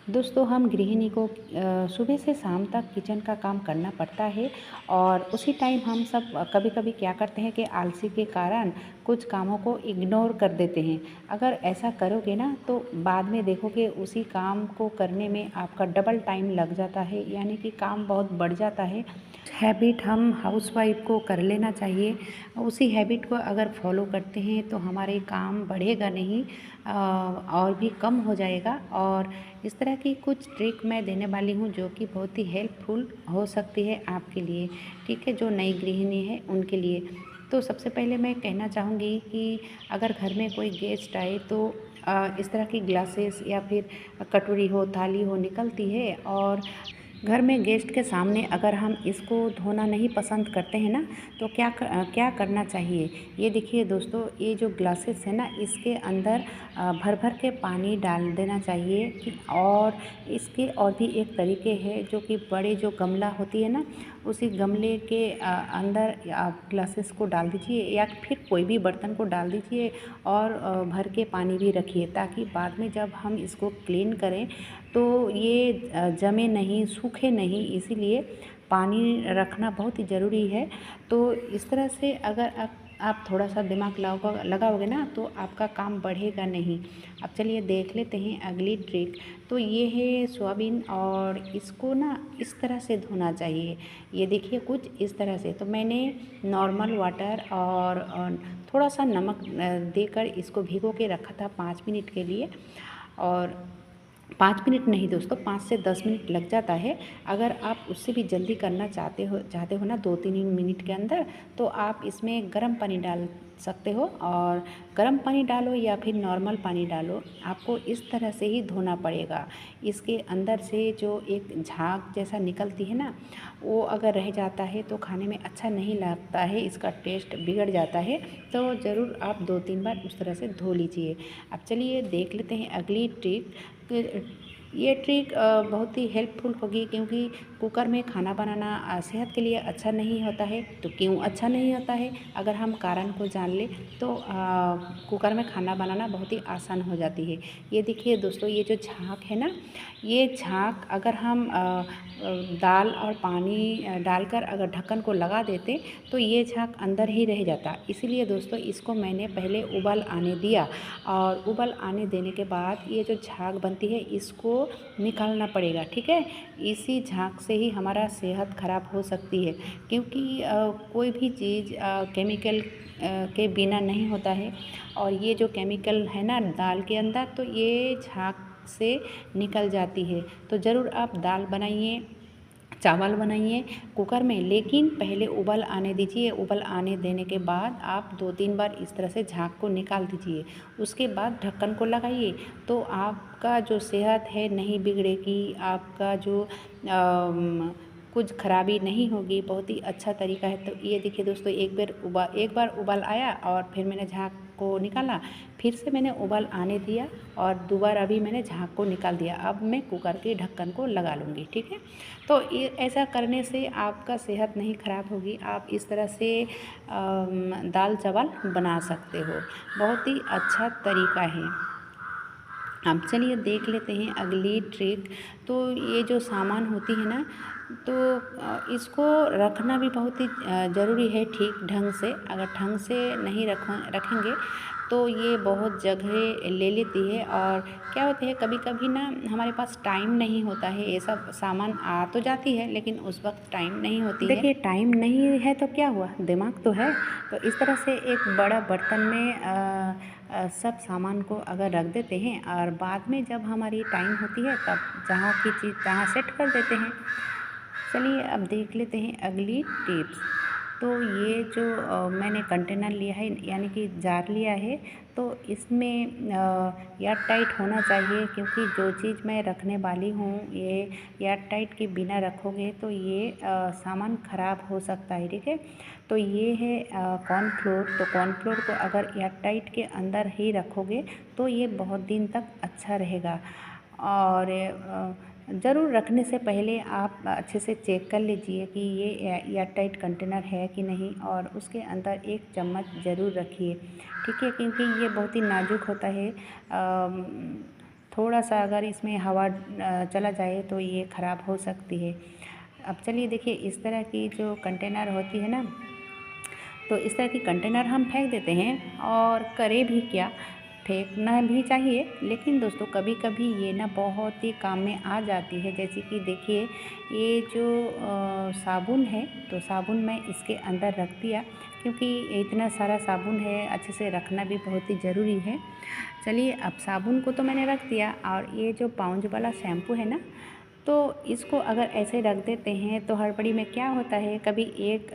दोस्तों, हम गृहिणी को सुबह से शाम तक किचन का काम करना पड़ता है और उसी टाइम हम सब कभी-कभी क्या करते हैं कि आलसी के कारण कुछ कामों को इग्नोर कर देते हैं। अगर ऐसा करोगे ना तो बाद में देखोगे उसी काम को करने में आपका डबल टाइम लग जाता है, यानी कि काम बहुत बढ़ जाता है। हैबिट हम हाउसवाइफ को कर लेना चाहिए। उसी हैबिट को अगर फॉलो करते हैं तो हमारे काम बढ़ेगा नहीं, और भी कम हो जाएगा। और इस तरह की कुछ ट्रिक मैं देने वाली हूँ जो कि बहुत ही हेल्पफुल हो सकती है आपके लिए, ठीक है, जो नई गृहिणी है उनके लिए। तो सबसे पहले मैं कहना चाहूँगी कि अगर घर में कोई गेस्ट आए तो इस तरह की ग्लासेस या फिर कटोरी हो, थाली हो निकलती है, और घर में गेस्ट के सामने अगर हम इसको धोना नहीं पसंद करते हैं ना, तो क्या करना चाहिए। ये देखिए दोस्तों, ये जो ग्लासेस है ना, इसके अंदर भर भर के पानी डाल देना चाहिए और इसके और भी एक तरीके हैं, जो कि बड़े जो गमला होती है ना, उसी गमले के अंदर आप ग्लासेस को डाल दीजिए या फिर कोई भी बर्तन को डाल दीजिए और भर के पानी भी रखिए, ताकि बाद में जब हम इसको क्लीन करें तो ये जमे नहीं, सूखे नहीं, इसीलिए पानी रखना बहुत ही ज़रूरी है। तो इस तरह से अगर आप थोड़ा सा दिमाग लगाओगे ना तो आपका काम बढ़ेगा नहीं। अब चलिए देख लेते हैं अगली ट्रिक। तो ये है सोयाबीन, और इसको ना इस तरह से धोना चाहिए। ये देखिए कुछ इस तरह से। तो मैंने नॉर्मल वाटर और थोड़ा सा नमक देकर इसको भिगो के रखा था 5 मिनट के लिए। और 5 मिनट नहीं दोस्तों, 5 से 10 मिनट लग जाता है। अगर आप उससे भी जल्दी करना चाहते हो ना 2-3 मिनट के अंदर, तो आप इसमें गर्म पानी डाल सकते हो। और गर्म पानी डालो या फिर नॉर्मल पानी डालो, आपको इस तरह से ही धोना पड़ेगा। इसके अंदर से जो एक झाग जैसा निकलती है ना, वो अगर रह जाता है तो खाने में अच्छा नहीं लगता है, इसका टेस्ट बिगड़ जाता है। तो ज़रूर आप 2-3 बार उस तरह से धो लीजिए। अब चलिए देख लेते हैं अगली ट्रिक। ये ट्रिक बहुत ही हेल्पफुल होगी, क्योंकि कुकर में खाना बनाना सेहत के लिए अच्छा नहीं होता है। तो क्यों अच्छा नहीं होता है, अगर हम कारण को जान लें तो कुकर में खाना बनाना बहुत ही आसान हो जाती है। ये देखिए दोस्तों, ये जो झाग है ना, ये झाग अगर हम दाल और पानी डालकर अगर ढक्कन को लगा देते तो ये झाग अंदर ही रह जाता। इसीलिए दोस्तों इसको मैंने पहले उबाल आने दिया, और उबाल आने देने के बाद ये जो झाग बनती है इसको निकालना पड़ेगा, ठीक है। इसी झाग से ही हमारा सेहत खराब हो सकती है, क्योंकि कोई भी चीज़ केमिकल के बिना नहीं होता है। और ये जो केमिकल है ना दाल के अंदर, तो ये झाग से निकल जाती है। तो ज़रूर आप दाल बनाइए, चावल बनाइए कुकर में, लेकिन पहले उबाल आने दीजिए। उबाल आने देने के बाद आप 2-3 बार इस तरह से झाग को निकाल दीजिए। उसके बाद ढक्कन को लगाइए, तो आपका जो सेहत है नहीं बिगड़ेगी, आपका जो कुछ खराबी नहीं होगी, बहुत ही अच्छा तरीका है। तो ये देखिए दोस्तों, एक बार उबाल आया और फिर मैंने झाग को निकाला, फिर से मैंने उबाल आने दिया और दोबारा भी मैंने झाग को निकाल दिया। अब मैं कुकर के ढक्कन को लगा लूँगी, ठीक है। तो ये ऐसा करने से आपका सेहत नहीं खराब होगी। आप इस तरह से दाल चावल बना सकते हो, बहुत ही अच्छा तरीका है। अब चलिए देख लेते हैं अगली ट्रिक। तो ये जो सामान होती है ना, तो इसको रखना भी बहुत ही ज़रूरी है ठीक ढंग से। अगर ढंग से नहीं रखेंगे तो ये बहुत जगह ले लेती है। और क्या होता है, कभी कभी ना हमारे पास टाइम नहीं होता है, ये सब सामान आ तो जाती है लेकिन उस वक्त टाइम नहीं होती है। देखिए टाइम नहीं है तो क्या हुआ, दिमाग तो है। तो इस तरह से एक बड़ा बर्तन में सब सामान को अगर रख देते हैं, और बाद में जब हमारी टाइम होती है तब जहाँ की चीज़ तहाँ सेट कर देते हैं। चलिए अब देख लेते हैं अगली टिप्स। तो ये जो मैंने कंटेनर लिया है, यानी कि जार लिया है, तो इसमें एयर टाइट होना चाहिए, क्योंकि जो चीज़ मैं रखने वाली हूँ ये एयर टाइट के बिना रखोगे तो ये सामान ख़राब हो सकता है, ठीक है। तो ये है कॉर्नफ्लोर। तो कॉर्नफ्लोर को अगर एयर टाइट के अंदर ही रखोगे तो ये बहुत दिन तक अच्छा रहेगा। और ज़रूर रखने से पहले आप अच्छे से चेक कर लीजिए कि ये एयर टाइट कंटेनर है कि नहीं, और उसके अंदर 1 चम्मच ज़रूर रखिए, ठीक है, क्योंकि ये बहुत ही नाजुक होता है। थोड़ा सा अगर इसमें हवा चला जाए तो ये ख़राब हो सकती है। अब चलिए देखिए, इस तरह की जो कंटेनर होती है ना, तो इस तरह की कंटेनर हम फेंक देते हैं, और करें भी क्या, फेंकना भी चाहिए, लेकिन दोस्तों कभी कभी ये ना बहुत ही काम में आ जाती है। जैसे कि देखिए, ये जो साबुन है, तो साबुन मैं इसके अंदर रख दिया, क्योंकि इतना सारा साबुन है, अच्छे से रखना भी बहुत ही ज़रूरी है। चलिए, अब साबुन को तो मैंने रख दिया, और ये जो पाउच वाला शैम्पू है ना, तो इसको अगर ऐसे रख देते हैं तो हड़बड़ी में क्या होता है, कभी एक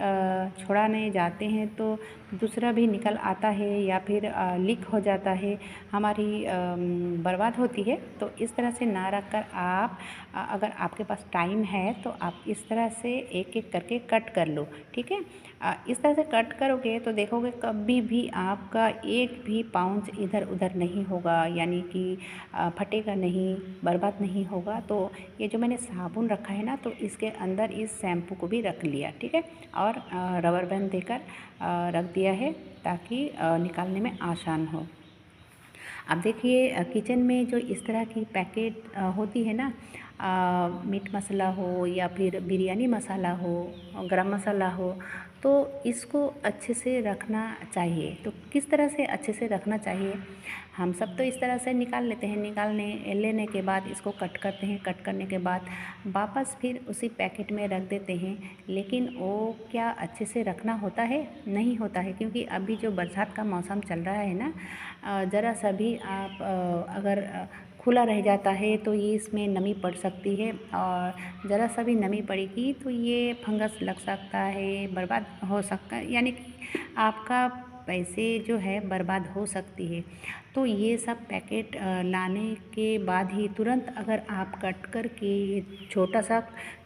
छुड़ाने जाते हैं तो दूसरा भी निकल आता है, या फिर लीक हो जाता है, हमारी बर्बाद होती है। तो इस तरह से ना रख कर आप अगर आपके पास टाइम है तो आप इस तरह से एक एक करके कट कर लो, ठीक है। इस तरह से कट करोगे तो देखोगे कभी भी आपका एक भी पाउच इधर उधर नहीं होगा, यानी कि फटेगा नहीं, बर्बाद नहीं होगा। तो ये जो मैंने साबुन रखा है ना, तो इसके अंदर इस शैम्पू को भी रख लिया, ठीक है, और रबर बैंड देकर रख दिया है, ताकि निकालने में आसान हो। अब देखिए, किचन में जो इस तरह की पैकेट होती है ना, मीट मसाला हो या फिर बिरयानी मसाला हो, गरम मसाला हो, तो इसको अच्छे से रखना चाहिए। तो किस तरह से अच्छे से रखना चाहिए, हम सब तो इस तरह से निकाल लेते हैं, निकालने लेने के बाद इसको कट करते हैं, कट करने के बाद वापस फिर उसी पैकेट में रख देते हैं। लेकिन वो क्या अच्छे से रखना होता है? नहीं होता है, क्योंकि अभी जो बरसात का मौसम चल रहा है ना, ज़रा सा भी आप अगर खुला रह जाता है तो ये इसमें नमी पड़ सकती है, और ज़रा सा भी नमी पड़ेगी तो ये फंगस लग सकता है, बर्बाद हो सकता है, यानी कि आपका पैसे जो है बर्बाद हो सकती है। तो ये सब पैकेट लाने के बाद ही तुरंत अगर आप कट कर के छोटा सा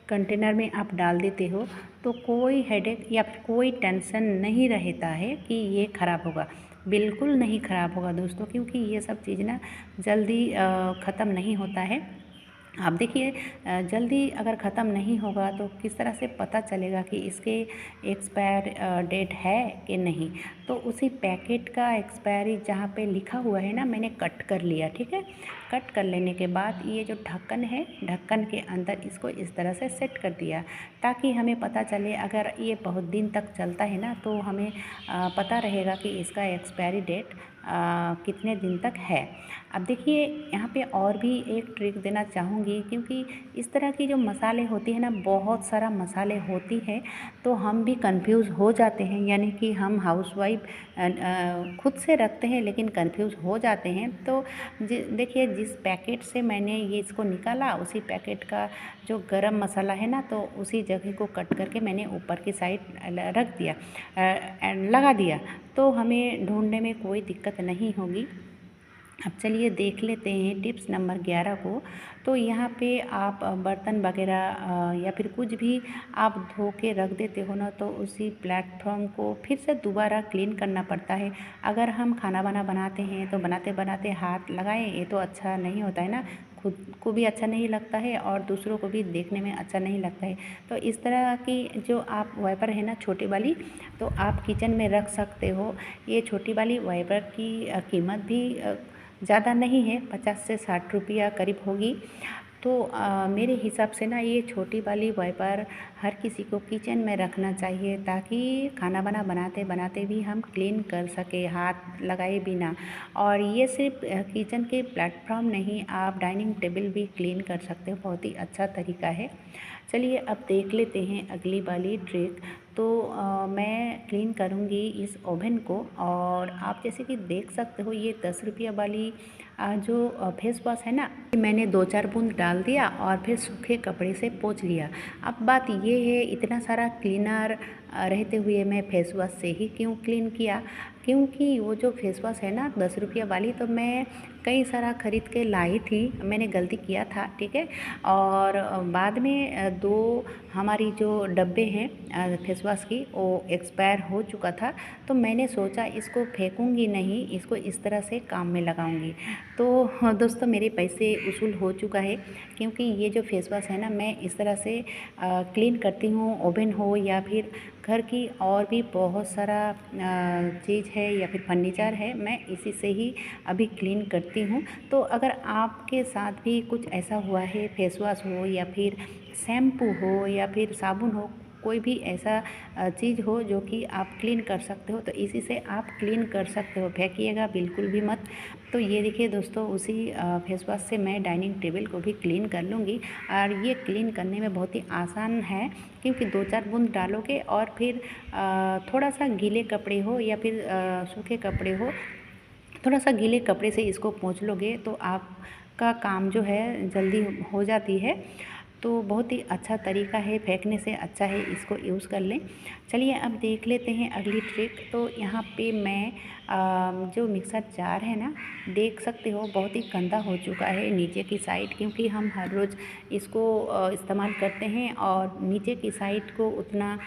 कंटेनर में आप डाल देते हो, तो कोई हेडेक या फिर कोई टेंशन नहीं रहता है कि ये ख़राब होगा। बिल्कुल नहीं ख़राब होगा दोस्तों, क्योंकि ये सब चीज़ ना जल्दी ख़त्म नहीं होता है। आप देखिए, जल्दी अगर ख़त्म नहीं होगा तो किस तरह से पता चलेगा कि इसके एक्सपायर डेट है कि नहीं। तो उसी पैकेट का एक्सपायरी जहाँ पे लिखा हुआ है ना, मैंने कट कर लिया, ठीक है। कट कर लेने के बाद ये जो ढक्कन है, ढक्कन के अंदर इसको इस तरह से सेट कर दिया, ताकि हमें पता चले, अगर ये बहुत दिन तक चलता है ना, तो हमें पता रहेगा कि इसका एक्सपायरी डेट कितने दिन तक है। अब देखिए, यहाँ पे और भी एक ट्रिक देना चाहूँगी, क्योंकि इस तरह की जो मसाले होती है ना, बहुत सारा मसाले होती है, तो हम भी कंफ्यूज हो जाते हैं, यानी कि हम हाउसवाइफ खुद से रखते हैं लेकिन कंफ्यूज हो जाते हैं। तो देखिए, जिस पैकेट से मैंने ये इसको निकाला, उसी पैकेट का जो गरम मसाला है ना, तो उसी जगह को कट करके मैंने ऊपर की साइड रख दिया, लगा दिया, तो हमें ढूंढने में कोई दिक्कत नहीं होगी। अब चलिए देख लेते हैं टिप्स नंबर 11 को। तो यहाँ पे आप बर्तन वगैरह या फिर कुछ भी आप धो के रख देते हो ना, तो उसी प्लेटफॉर्म को फिर से दोबारा क्लीन करना पड़ता है। अगर हम खाना बनाते हैं तो बनाते बनाते हाथ लगाएं, ये तो अच्छा नहीं होता है ना, खुद को भी अच्छा नहीं लगता है और दूसरों को भी देखने में अच्छा नहीं लगता है। तो इस तरह की जो आप वाइपर है ना, छोटी वाली, तो आप किचन में रख सकते हो। ये छोटी वाली वाइपर की कीमत भी ज़्यादा नहीं है, 50 से 60 रुपया करीब होगी। तो मेरे हिसाब से ना ये छोटी वाली वाइपर हर किसी को किचन में रखना चाहिए, ताकि खाना बनाते बनाते भी हम क्लीन कर सके हाथ लगाए बिना। और ये सिर्फ किचन के प्लेटफॉर्म नहीं, आप डाइनिंग टेबल भी क्लीन कर सकते हो, बहुत ही अच्छा तरीका है। चलिए अब देख लेते हैं अगली वाली ट्रिक। तो मैं क्लीन करूँगी इस ओवन को, और आप जैसे कि देख सकते हो, ये 10 रुपया वाली जो फेस वॉश है ना, मैंने 2-4 बूंद डाल दिया और फिर सूखे कपड़े से पोंछ लिया। अब बात ये है, इतना सारा क्लीनर रहते हुए मैं फेस वॉश से ही क्यों क्लीन किया, क्योंकि वो जो फेस वॉश है ना 10 रुपया वाली, तो मैं कई सारा ख़रीद के लाई थी, मैंने गलती किया था, ठीक है। और बाद में 2 हमारी जो डब्बे हैं फेस वॉश की, वो एक्सपायर हो चुका था। तो मैंने सोचा इसको फेंकूंगी नहीं, इसको इस तरह से काम में लगाऊंगी। तो हाँ दोस्तों, मेरे पैसे वसूल हो चुका है, क्योंकि ये जो फेस वॉश है ना, मैं इस तरह से क्लीन करती हूँ। ओवन हो या फिर घर की और भी बहुत सारा चीज़ है या फिर फर्नीचर है, मैं इसी से ही अभी क्लीन करती हूँ। तो अगर आपके साथ भी कुछ ऐसा हुआ है, फेस वॉश हो या फिर शैम्पू हो या फिर साबुन हो, कोई भी ऐसा चीज़ हो जो कि आप क्लीन कर सकते हो, तो इसी से आप क्लीन कर सकते हो, फेंकिएगा बिल्कुल भी मत। तो ये देखिए दोस्तों, उसी फेस वॉश से मैं डाइनिंग टेबल को भी क्लीन कर लूँगी। और ये क्लीन करने में बहुत ही आसान है, क्योंकि 2-4 बूंद डालोगे और फिर थोड़ा सा गीले कपड़े हो या फिर सूखे कपड़े हो, थोड़ा सा गीले कपड़े से इसको पोंछ लोगे तो आपका काम जो है जल्दी हो जाती है। तो बहुत ही अच्छा तरीका है, फेंकने से अच्छा है इसको यूज़ कर लें। चलिए अब देख लेते हैं अगली ट्रिक। तो यहाँ पे मैं जो मिक्सर जार है ना, देख सकते हो बहुत ही गंदा हो चुका है नीचे की साइड, क्योंकि हम हर रोज़ इसको इस्तेमाल करते हैं और नीचे की साइड को उतना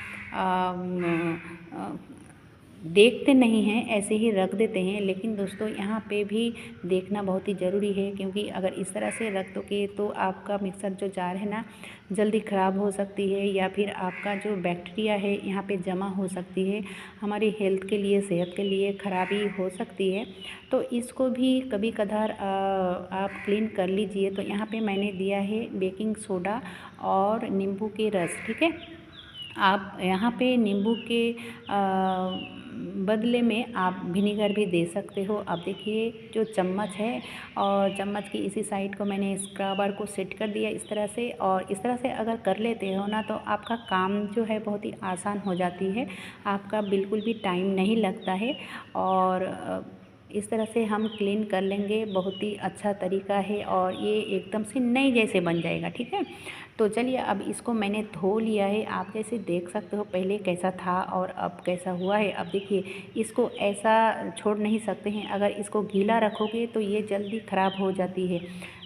देखते नहीं हैं, ऐसे ही रख देते हैं। लेकिन दोस्तों, यहाँ पे भी देखना बहुत ही ज़रूरी है, क्योंकि अगर इस तरह से रख दोगे तो आपका मिक्सर जो जार है ना, जल्दी ख़राब हो सकती है, या फिर आपका जो बैक्टीरिया है यहाँ पे जमा हो सकती है। हमारी हेल्थ के लिए, सेहत के लिए ख़राबी हो सकती है। तो इसको भी कभी कभार आप क्लीन कर लीजिए। तो यहाँ पे मैंने दिया है बेकिंग सोडा और नींबू के रस, ठीक है। आप यहाँ पे नींबू के बदले में आप विनेगर भी दे सकते हो। अब देखिए, जो चम्मच है और चम्मच की इसी साइड को मैंने स्क्रबर को सेट कर दिया इस तरह से। और इस तरह से अगर कर लेते हो ना, तो आपका काम जो है बहुत ही आसान हो जाती है, आपका बिल्कुल भी टाइम नहीं लगता है। और इस तरह से हम क्लीन कर लेंगे, बहुत ही अच्छा तरीका है और ये एकदम से नई जैसे बन जाएगा, ठीक है। तो चलिए, अब इसको मैंने धो लिया है, आप जैसे देख सकते हो पहले कैसा था और अब कैसा हुआ है। अब देखिए, इसको ऐसा छोड़ नहीं सकते हैं, अगर इसको गीला रखोगे तो ये जल्दी ख़राब हो जाती है।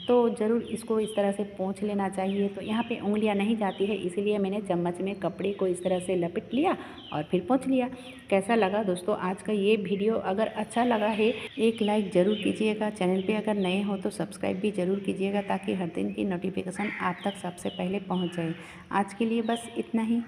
तो ज़रूर इसको इस तरह से पोंछ लेना चाहिए। तो यहाँ पे उंगलियाँ नहीं जाती है, इसीलिए मैंने चम्मच में कपड़े को इस तरह से लपेट लिया और फिर पोंछ लिया। कैसा लगा दोस्तों आज का ये वीडियो? अगर अच्छा लगा है, एक लाइक ज़रूर कीजिएगा। चैनल पे अगर नए हो तो सब्सक्राइब भी ज़रूर कीजिएगा, ताकि हर दिन की नोटिफिकेशन आप तक सबसे पहले पहुँच जाए। आज के लिए बस इतना ही।